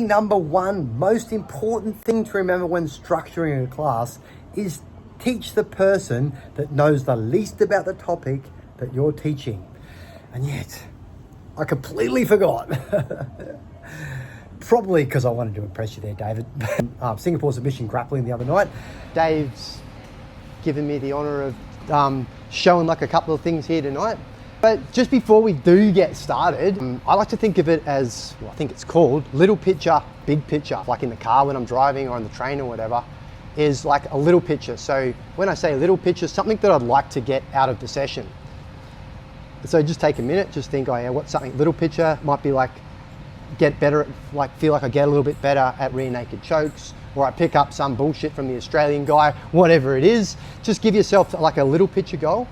Number one most important thing to remember when structuring a class is teach the person that knows the least about the topic that you're teaching. And yet, I completely forgot. Probably because I wanted to impress you there, David. Singapore submission grappling the other night. Dave's given me the honour of showing like a couple of things here tonight. But just before we do get started, I like to think of it as, well, I think it's called little picture, big picture. Like in the car when I'm driving or on the train or whatever, is like a little picture. So when I say little picture, something that I'd like to get out of the session. So just take a minute, just think, oh yeah, what's something little picture? Might be like, get better, like feel like I get a little bit better at rear naked chokes, or I pick up some bullshit from the Australian guy, whatever it is. Just give yourself like a little picture goal,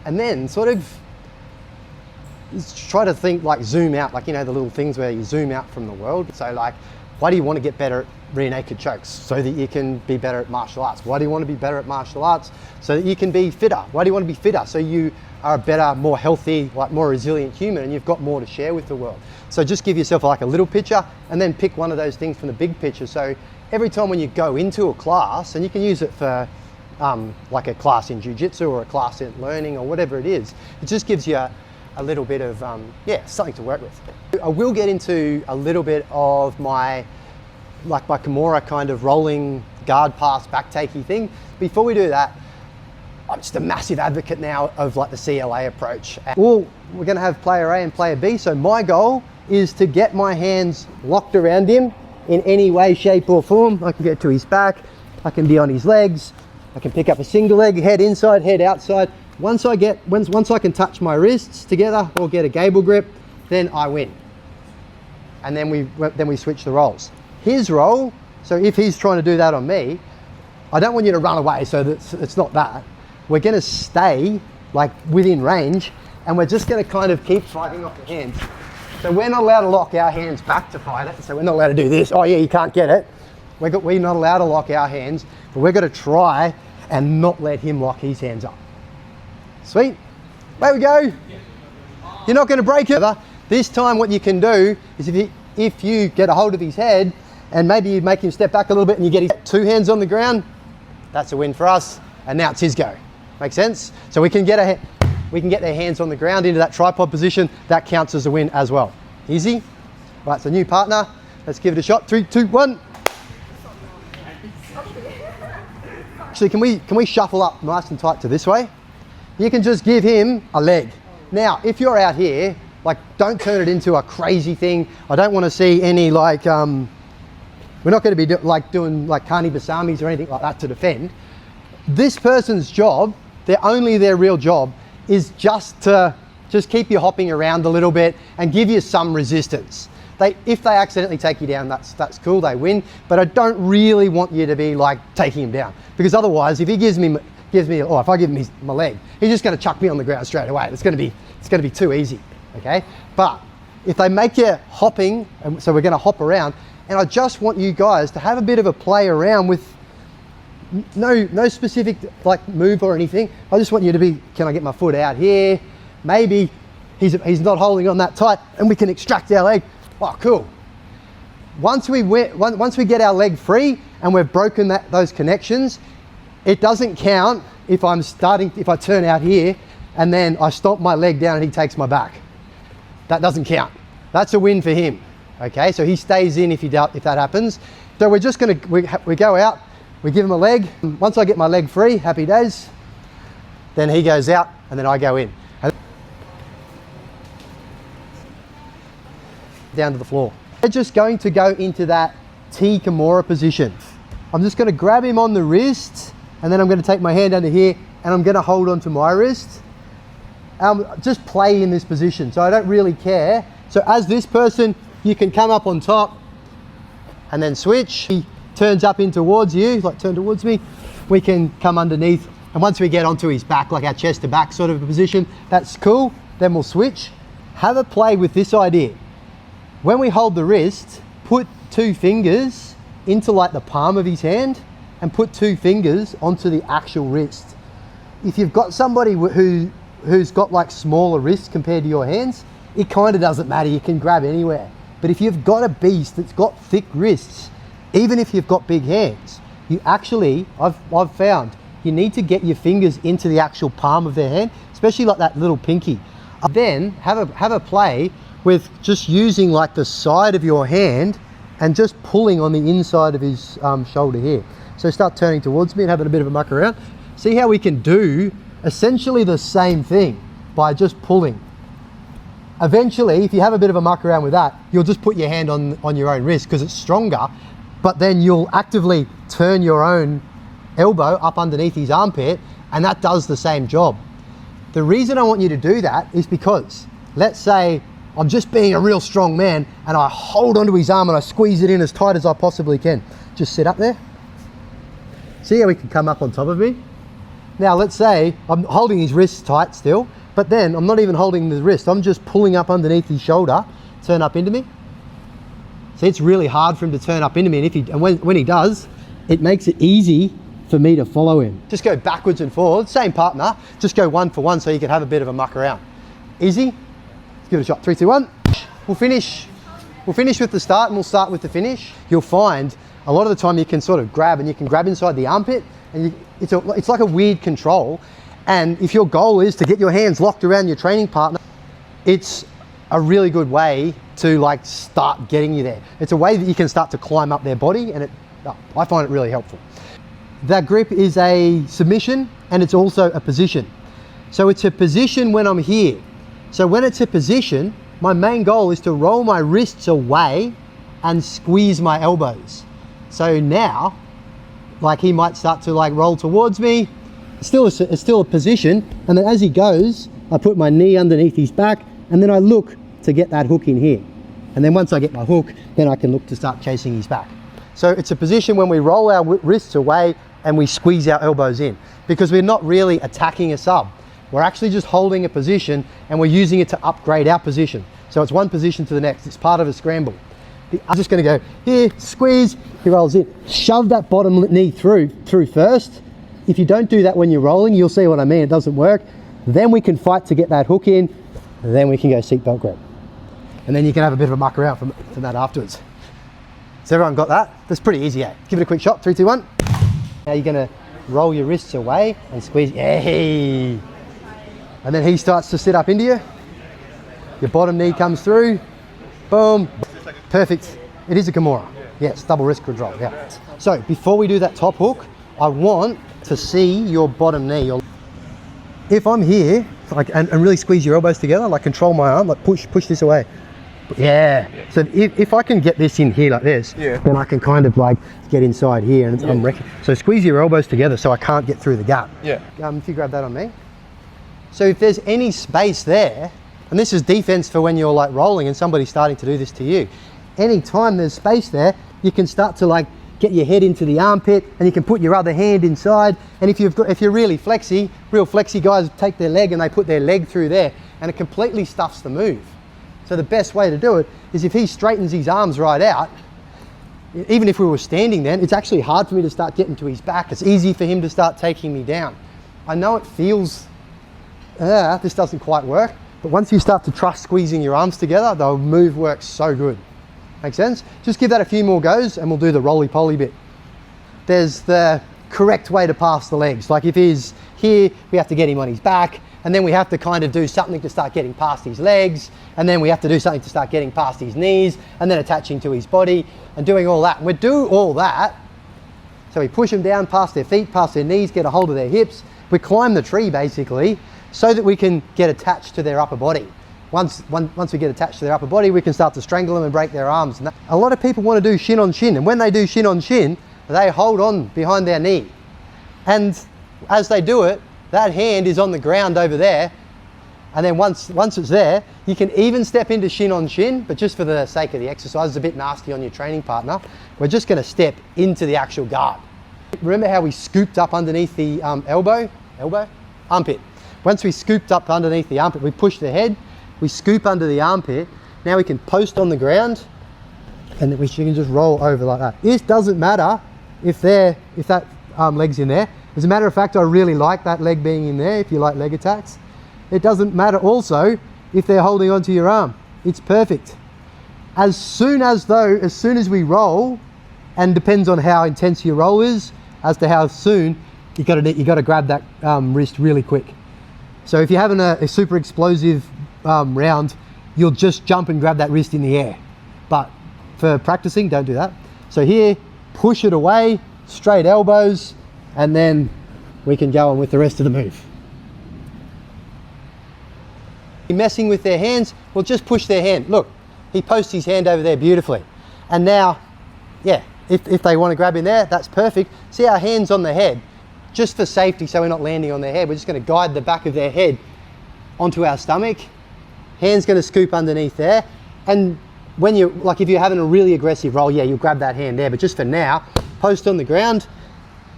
and then sort of try to think like zoom out, like, you know, the little things where you zoom out from the world. So like, why do you want to get better at rear naked chokes? So that you can be better at martial arts. Why do you want to be better at martial arts? So that you can be fitter. Why do you want to be fitter? So you are a better, more healthy, like more resilient human, and you've got more to share with the world. So just give yourself like a little picture, and then pick one of those things from the big picture. So every time when you go into a class, and you can use it for like a class in jiu-jitsu or a class in learning or whatever it is, it just gives you a little bit of, yeah, something to work with. I will get into a little bit of my Kimura kind of rolling guard pass back takey thing. Before we do that, I'm just a massive advocate now of like the CLA approach. Well, we're gonna have player A and player B. So my goal is to get my hands locked around him in any way, shape or form. I can get to his back, I can be on his legs, I can pick up a single leg, head inside, head outside. Once I can touch my wrists together or get a gable grip, then I win. And then we switch the roles. His role, so if he's trying to do that on me, I don't want you to run away, so that it's not that. We're gonna stay like within range, and we're just gonna kind of keep fighting off the hands. So we're not allowed to lock our hands back to fight it, so we're not allowed to do this. Oh yeah, you can't get it. We're not allowed to lock our hands, but we're gonna try and not let him lock his hands up. Sweet, there we go. You're not gonna break it. This time what you can do is if you get a hold of his head and maybe you make him step back a little bit and you get his 2 hands on the ground, that's a win for us. And now it's his go. Make sense? So we can get their hands on the ground into that tripod position. That counts as a win as well. Easy. Right, so new partner. Let's give it a shot. 3, 2, 1. Actually, can we shuffle up nice and tight to this way? You can just give him a leg. Now, if you're out here, like, don't turn it into a crazy thing. I don't want to see any like, we're not going to be doing like Kani Basamis or anything like that to defend. This person's job, their real job, is just to keep you hopping around a little bit and give you some resistance. If they accidentally take you down, that's cool, they win. But I don't really want you to be like taking him down, because otherwise, if he if I give him my leg, he's just going to chuck me on the ground straight away. It's going to be too easy. Okay, but if they make you hopping, and so we're going to hop around, and I just want you guys to have a bit of a play around with no specific like move or anything. I just want you to be, can I get my foot out here? Maybe he's not holding on that tight, and we can extract our leg. Oh, cool. Once we get our leg free and we've broken those connections, it doesn't count if I turn out here and then I stomp my leg down and he takes my back. That doesn't count. That's a win for him. Okay, so he stays in if that happens. So we're just gonna, we go out, we give him a leg. Once I get my leg free, happy days. Then he goes out and then I go in. Down to the floor. We're just going to go into that T Kimura position. I'm just gonna grab him on the wrist, and then I'm gonna take my hand under here and I'm gonna hold onto my wrist. Just play in this position, so I don't really care. So as this person, you can come up on top and then switch. He turns up in towards you, like turn towards me. We can come underneath, and once we get onto his back, like our chest to back sort of a position, that's cool. Then we'll switch. Have a play with this idea. When we hold the wrist, put 2 fingers into like the palm of his hand and put 2 fingers onto the actual wrist. If you've got somebody who's got like smaller wrists compared to your hands, it kind of doesn't matter. You can grab anywhere. But if you've got a beast that's got thick wrists, even if you've got big hands, you actually, I've found, you need to get your fingers into the actual palm of their hand, especially like that little pinky. Then have a play with just using like the side of your hand and just pulling on the inside of his shoulder here. So start turning towards me and having a bit of a muck around. See how we can do essentially the same thing by just pulling. Eventually, if you have a bit of a muck around with that, you'll just put your hand on your own wrist because it's stronger, but then you'll actively turn your own elbow up underneath his armpit, and that does the same job. The reason I want you to do that is because, let's say I'm just being a real strong man and I hold onto his arm and I squeeze it in as tight as I possibly can. Just sit up there. See how he can come up on top of me? Now let's say I'm holding his wrist tight still, but then I'm not even holding the wrist. I'm just pulling up underneath his shoulder, turn up into me. See, it's really hard for him to turn up into me, and when he does, it makes it easy for me to follow him. Just go backwards and forwards, same partner, just go one for one so you can have a bit of a muck around. Easy? Let's give it a shot. 3, 2, 1. We'll finish with the start and we'll start with the finish. You'll find a lot of the time you can sort of grab, and you can grab inside the armpit, and it's like a weird control. And if your goal is to get your hands locked around your training partner, it's a really good way to like start getting you there. It's a way that you can start to climb up their body, and I find it really helpful. That grip is a submission and it's also a position. So it's a position when I'm here. So when it's a position, my main goal is to roll my wrists away and squeeze my elbows. So now, like he might start to like roll towards me. It's still a position, and then as he goes, I put my knee underneath his back, and then I look to get that hook in here. And then once I get my hook, then I can look to start chasing his back. So it's a position when we roll our wrists away and we squeeze our elbows in, because we're not really attacking a sub. We're actually just holding a position and we're using it to upgrade our position. So it's one position to the next. It's part of a scramble. I'm just going to go here, squeeze, he rolls in. Shove that bottom knee through first. If you don't do that when you're rolling, you'll see what I mean, it doesn't work. Then we can fight to get that hook in, and then we can go seatbelt grab. And then you can have a bit of a muck around from that afterwards. So everyone got that? That's pretty easy, eh? Give it a quick shot, 3, 2, 1. Now you're gonna roll your wrists away and squeeze, yay! And then he starts to sit up into you. Your bottom knee comes through, boom, perfect. It is a Kimura. Yes, double wrist control, yeah. So before we do that top hook, I want to see your bottom knee. If I'm here, like, and really squeeze your elbows together, like control my arm, like push this away. Yeah. So if I can get this in here like this, then I can kind of like get inside here, and I'm wrecking. So squeeze your elbows together so I can't get through the gap. Yeah. If you grab that on me. So if there's any space there, and this is defense for when you're like rolling and somebody's starting to do this to you, anytime there's space there, you can start to like get your head into the armpit, and you can put your other hand inside. And if you're really flexy, real flexy guys take their leg and they put their leg through there, and it completely stuffs the move. So the best way to do it is if he straightens his arms right out, even if we were standing then, it's actually hard for me to start getting to his back. It's easy for him to start taking me down. I know it feels, this doesn't quite work, but once you start to trust squeezing your arms together, the move works so good. Make sense? Just give that a few more goes and we'll do the roly-poly bit. There's the correct way to pass the legs. Like if he's here, we have to get him on his back, and then we have to kind of do something to start getting past his legs, and then we have to do something to start getting past his knees, and then attaching to his body and doing all that. And we do all that. So we push them down past their feet, past their knees, get a hold of their hips. We climb the tree basically so that we can get attached to their upper body. Once we get attached to their upper body, we can start to strangle them and break their arms. And a lot of people want to do shin on shin, and when they do shin on shin, they hold on behind their knee. And as they do it, that hand is on the ground over there. And then once it's there, you can even step into shin on shin, but just for the sake of the exercise, it's a bit nasty on your training partner. We're just going to step into the actual guard. Remember how we scooped up underneath the armpit. Once we scooped up underneath the armpit, we push the head, we scoop under the armpit. Now we can post on the ground, and then we can just roll over like that. This doesn't matter if that leg's in there. As a matter of fact, I really like that leg being in there if you like leg attacks. It doesn't matter also if they're holding onto your arm. It's perfect. As soon as we roll, and depends on how intense your roll is, as to how soon, you got to grab that wrist really quick. So if you're having a super explosive round, you'll just jump and grab that wrist in the air. But for practicing, don't do that. So here, push it away, straight elbows, and then we can go on with the rest of the move. Messing with their hands, well, just push their hand. Look, he posts his hand over there beautifully. And now, yeah, if they want to grab in there, that's perfect. See our hands on the head, just for safety, so we're not landing on their head. We're just going to guide the back of their head onto our stomach. Hand's going to scoop underneath there. And when you're, like if you're having a really aggressive roll, yeah, you'll grab that hand there. But just for now, post on the ground,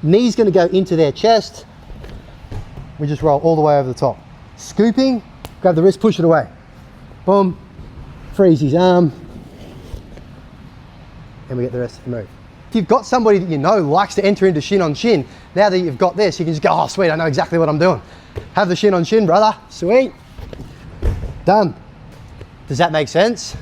knee's going to go into their chest. We just roll all the way over the top. Scooping, grab the wrist, push it away. Boom, freeze his arm, and we get the rest of the move. If you've got somebody that you know likes to enter into shin on shin, now that you've got this, you can just go, oh sweet, I know exactly what I'm doing. Have the shin on shin, brother, sweet. Done. Does that make sense?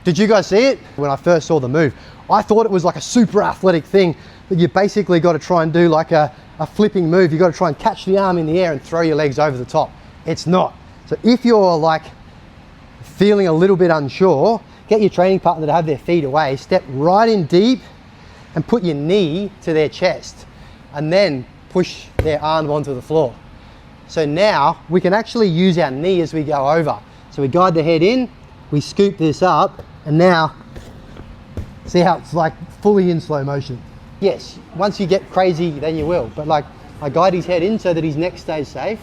Did you guys see it? When I first saw the move, I thought it was like a super athletic thing that you basically got to try and do like a flipping move. You got to try and catch the arm in the air and throw your legs over the top. It's not. So if you're like feeling a little bit unsure, get your training partner to have their feet away, step right in deep and put your knee to their chest and then push their arm onto the floor. So now we can actually use our knee as we go over. So we guide the head in, we scoop this up, and now see how it's like fully in slow motion. Yes, once you get crazy, then you will. But like I guide his head in so that his neck stays safe,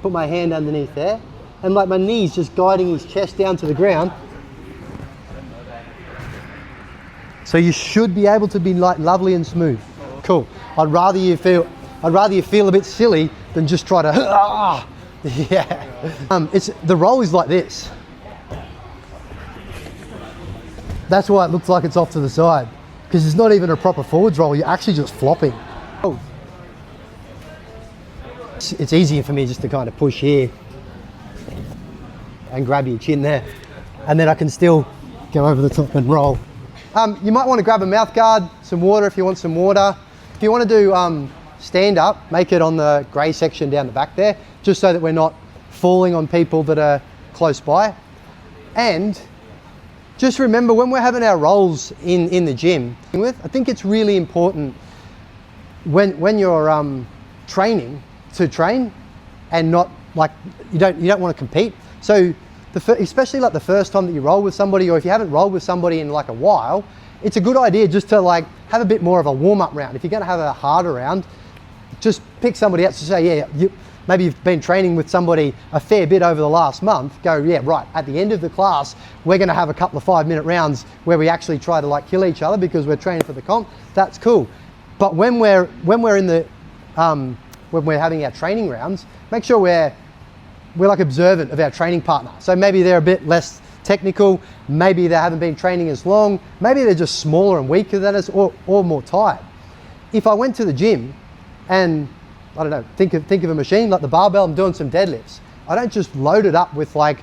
put my hand underneath there, and like my knee's just guiding his chest down to the ground. So you should be able to be like lovely and smooth. Cool. I'd rather you feel a bit silly than just try to, yeah. The roll is like this. That's why it looks like it's off to the side, because it's not even a proper forwards roll. You're actually just flopping. Oh. It's easier for me just to kind of push here and grab your chin there, and then I can still go over the top and roll. You might want to grab a mouth guard, some water if you want some water. If you want to do stand up, make it on the grey section down the back there, just so that we're not falling on people that are close by. And just remember, when we're having our rolls in the gym, I think it's really important when you're training to train and not like you don't want to compete. So especially like the first time that you roll with somebody, or if you haven't rolled with somebody in like a while, it's a good idea just to like have a bit more of a warm-up round. If you're going to have a harder round, just pick somebody else to say, yeah, maybe you've been training with somebody a fair bit over the last month. Go, yeah, right, at the end of the class, we're going to have a couple of 5-minute rounds where we actually try to like kill each other because we're training for the comp. That's cool. But when we're in the when we're having our training rounds, make sure we're like observant of our training partner. So maybe they're a bit less technical, maybe they haven't been training as long, maybe they're just smaller and weaker than us, or more tired. If I went to the gym and, I don't know, think of a machine like the barbell, I'm doing some deadlifts, I don't just load it up with like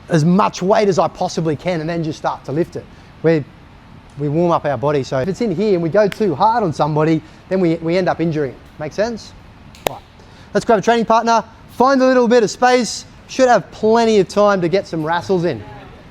as much weight as I possibly can and then just start to lift it. We warm up our body. So if it's in here and we go too hard on somebody, then we end up injuring it. Make sense? Right. Let's grab a training partner, find a little bit of space, should have plenty of time to get some wrestles in.